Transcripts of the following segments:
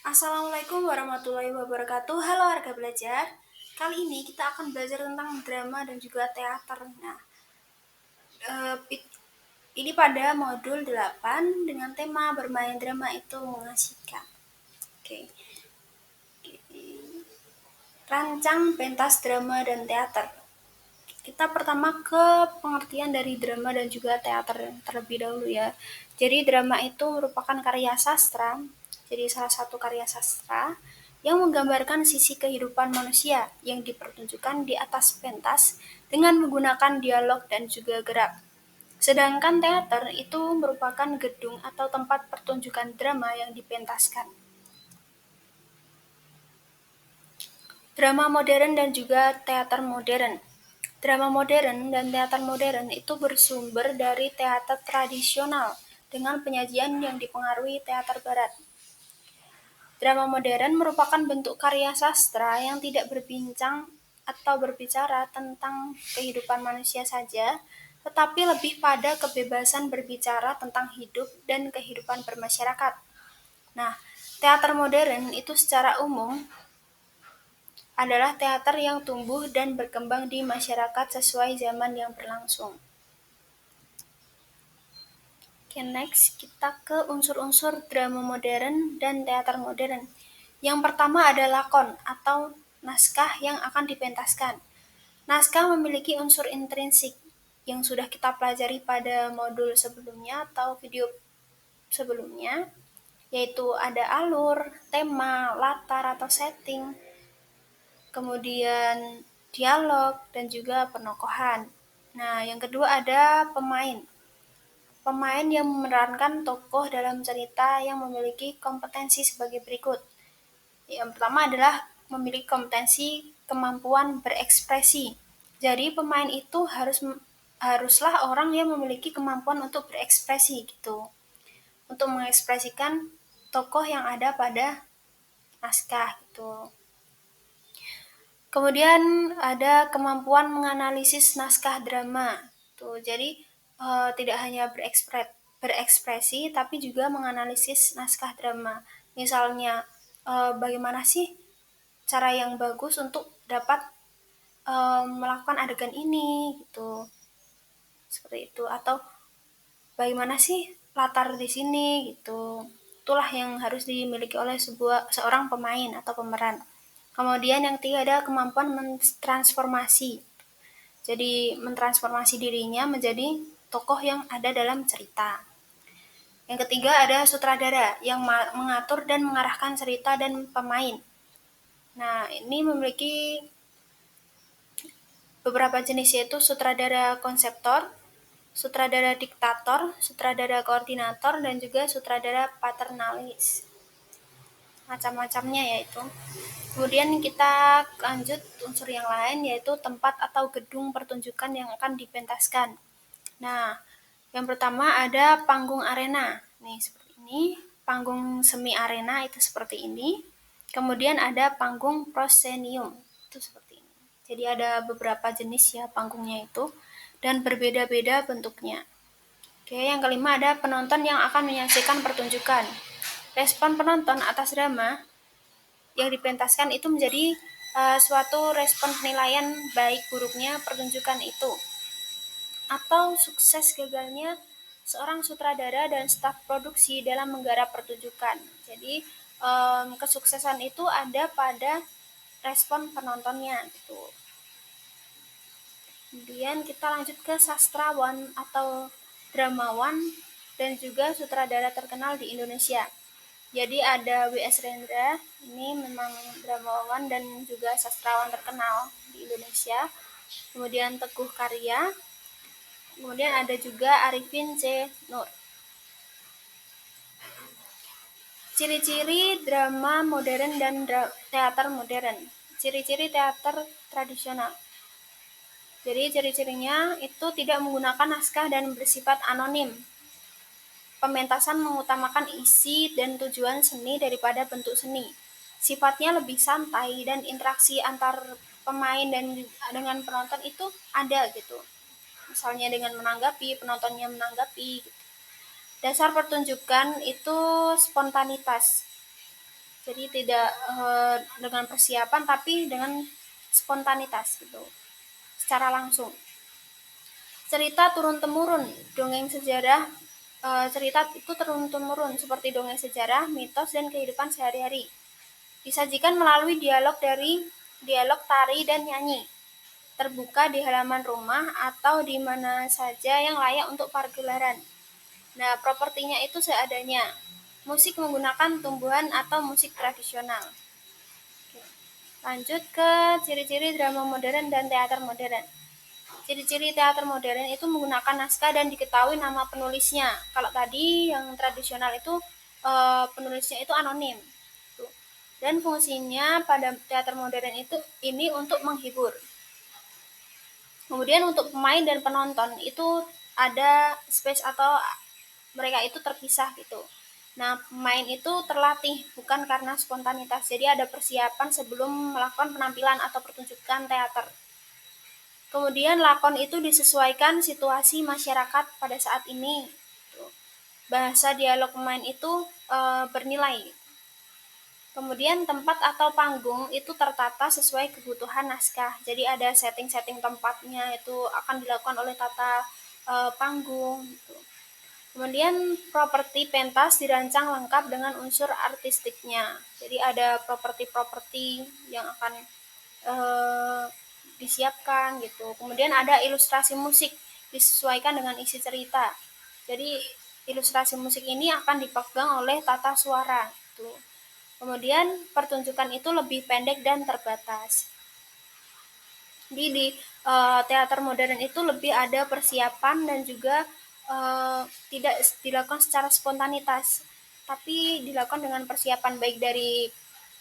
Assalamualaikum warahmatullahi wabarakatuh. Halo warga belajar. Kali ini kita akan belajar tentang drama dan juga teater. Nah, ini pada modul 8 dengan tema bermain drama itu mengasihkan. Oke. Rancang pentas drama dan teater. Kita pertama ke pengertian dari drama dan juga teater terlebih dahulu ya. Jadi drama itu merupakan karya sastra, jadi salah satu karya sastra yang menggambarkan sisi kehidupan manusia yang dipertunjukkan di atas pentas dengan menggunakan dialog dan juga gerak. Sedangkan teater itu merupakan gedung atau tempat pertunjukan drama yang dipentaskan. Drama modern dan juga teater modern. Drama modern dan teater modern itu bersumber dari teater tradisional dengan penyajian yang dipengaruhi teater barat. Drama modern merupakan bentuk karya sastra yang tidak berbincang atau berbicara tentang kehidupan manusia saja, tetapi lebih pada kebebasan berbicara tentang hidup dan kehidupan bermasyarakat. Nah, teater modern itu secara umum adalah teater yang tumbuh dan berkembang di masyarakat sesuai zaman yang berlangsung. Oke, next kita ke unsur-unsur drama modern dan teater modern. Yang pertama ada lakon atau naskah yang akan dipentaskan. Naskah memiliki unsur intrinsik yang sudah kita pelajari pada modul sebelumnya atau video sebelumnya, yaitu ada alur, tema, latar atau setting, kemudian dialog, dan juga penokohan. Nah, yang kedua ada pemain. Pemain yang memerankan tokoh dalam cerita yang memiliki kompetensi sebagai berikut. Yang pertama adalah memiliki kompetensi kemampuan berekspresi. Jadi pemain itu haruslah orang yang memiliki kemampuan untuk berekspresi gitu. Untuk mengekspresikan tokoh yang ada pada naskah gitu. Kemudian ada kemampuan menganalisis naskah drama. Tuh, jadi tidak hanya berekspresi tapi juga menganalisis naskah drama. Misalnya bagaimana sih cara yang bagus untuk dapat melakukan adegan ini gitu. Seperti itu, atau bagaimana sih latar di sini gitu. Itulah yang harus dimiliki oleh seorang pemain atau pemeran. Kemudian yang ketiga ada kemampuan mentransformasi. Jadi mentransformasi dirinya menjadi tokoh yang ada dalam cerita. Yang ketiga ada sutradara yang mengatur dan mengarahkan cerita dan pemain. Nah, ini memiliki beberapa jenis, yaitu sutradara konseptor, sutradara diktator, sutradara koordinator, dan juga sutradara paternalis. Macam-macamnya yaitu. Kemudian kita lanjut unsur yang lain, yaitu tempat atau gedung pertunjukan yang akan dipentaskan. Nah, yang pertama ada panggung arena. Nih, seperti ini. Panggung semi arena itu seperti ini. Kemudian ada panggung proscenium. Itu seperti ini. Jadi ada beberapa jenis ya panggungnya itu dan berbeda-beda bentuknya. Oke, yang kelima ada penonton yang akan menyaksikan pertunjukan. Respon penonton atas drama yang dipentaskan itu menjadi suatu respon penilaian baik buruknya pertunjukan itu atau sukses gagalnya seorang sutradara dan staf produksi dalam menggarap pertunjukan. Jadi kesuksesan itu ada pada respon penontonnya gitu. Kemudian kita lanjut ke sastrawan atau dramawan dan juga sutradara terkenal di Indonesia. Jadi ada W.S. Rendra, ini memang dramawan dan juga sastrawan terkenal di Indonesia. Kemudian Teguh Karya, kemudian ada juga Arifin C. Nur. Ciri-ciri drama modern dan teater modern. Ciri-ciri teater tradisional. Jadi ciri-cirinya itu tidak menggunakan naskah dan bersifat anonim. Pementasan mengutamakan isi dan tujuan seni daripada bentuk seni. Sifatnya lebih santai dan interaksi antar pemain dan dengan penonton itu ada gitu. Misalnya dengan menanggapi, penontonnya menanggapi gitu. Dasar pertunjukan itu spontanitas. Jadi tidak dengan persiapan, tapi dengan spontanitas gitu, secara langsung. Cerita turun-temurun, dongeng sejarah, cerita itu turun-temurun seperti dongeng sejarah, mitos, dan kehidupan sehari-hari. Disajikan melalui dialog tari dan nyanyi, terbuka di halaman rumah atau di mana saja yang layak untuk pargelaran. Nah, propertinya itu seadanya. Musik menggunakan tumbuhan atau musik tradisional. Lanjut ke ciri-ciri drama modern dan teater modern. Ciri-ciri teater modern itu menggunakan naskah dan diketahui nama penulisnya. Kalau tadi yang tradisional itu penulisnya itu anonim. Dan fungsinya pada teater modern itu ini untuk menghibur. Kemudian untuk pemain dan penonton itu ada space atau mereka itu terpisah gitu. Nah, pemain itu terlatih bukan karena spontanitas. Jadi ada persiapan sebelum melakukan penampilan atau pertunjukan teater. Kemudian lakon itu disesuaikan situasi masyarakat pada saat ini. Bahasa dialog pemain itu bernilai. Kemudian tempat atau panggung itu tertata sesuai kebutuhan naskah. Jadi ada setting-setting tempatnya itu akan dilakukan oleh tata panggung. Gitu. Kemudian properti pentas dirancang lengkap dengan unsur artistiknya. Jadi ada properti-properti yang akan disiapkan gitu. Kemudian ada ilustrasi musik disesuaikan dengan isi cerita. Jadi ilustrasi musik ini akan dipegang oleh tata suara gitu. Kemudian pertunjukan itu lebih pendek dan terbatas. Jadi di teater modern itu lebih ada persiapan dan juga tidak dilakukan secara spontanitas, tapi dilakukan dengan persiapan baik dari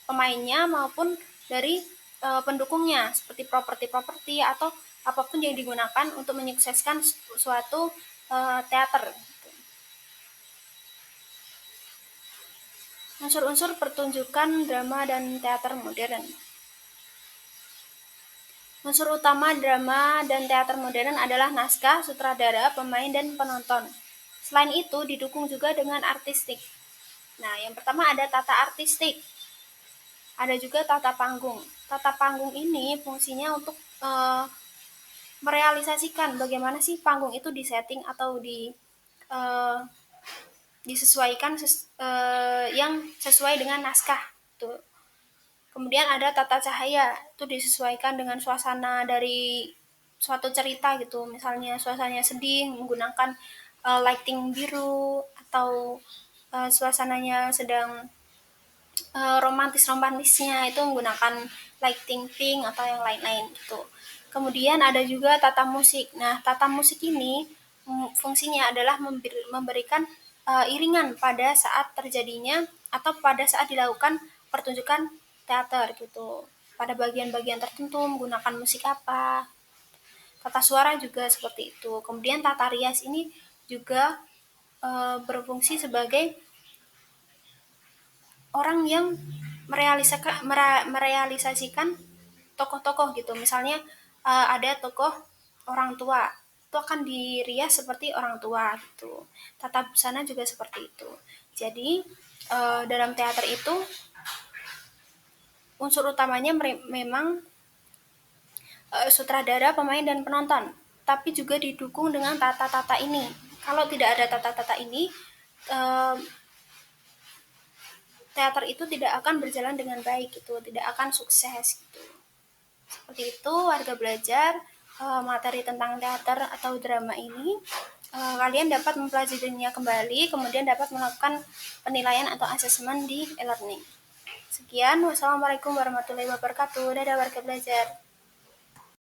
pemainnya maupun dari pendukungnya seperti properti-properti atau apapun yang digunakan untuk menyukseskan suatu teater. Unsur-unsur pertunjukan drama dan teater modern. Unsur utama drama dan teater modern adalah naskah, sutradara, pemain, dan penonton. Selain itu, didukung juga dengan artistik. Nah, yang pertama ada tata artistik. Ada juga tata panggung. Tata panggung ini fungsinya untuk merealisasikan bagaimana sih panggung itu disetting atau disesuaikan yang sesuai dengan naskah. Tuh. Kemudian ada tata cahaya, itu disesuaikan dengan suasana dari suatu cerita gitu. Misalnya suasananya sedih menggunakan lighting biru atau suasananya sedang romantis-romantisnya itu menggunakan lighting pink atau yang lain-lain gitu. Kemudian ada juga tata musik. Nah, tata musik ini fungsinya adalah memberikan iringan pada saat terjadinya atau pada saat dilakukan pertunjukan teater gitu. Pada bagian-bagian tertentu menggunakan musik apa. Tata suara juga seperti itu. Kemudian tata rias ini juga berfungsi sebagai orang yang merealisasikan tokoh-tokoh gitu. Misalnya ada tokoh orang tua, itu akan dirias seperti orang tua gitu. Tata busana juga seperti itu. Jadi dalam teater itu unsur utamanya memang sutradara, pemain, dan penonton. Tapi juga didukung dengan tata-tata ini. Kalau tidak ada tata-tata ini, teater itu tidak akan berjalan dengan baik gitu, tidak akan sukses gitu. Seperti itu warga belajar materi tentang teater atau drama ini. Kalian dapat mempelajarinya kembali, kemudian dapat melakukan penilaian atau asesmen di e-learning. Sekian, wassalamualaikum warahmatullahi wabarakatuh. Dadah warga belajar.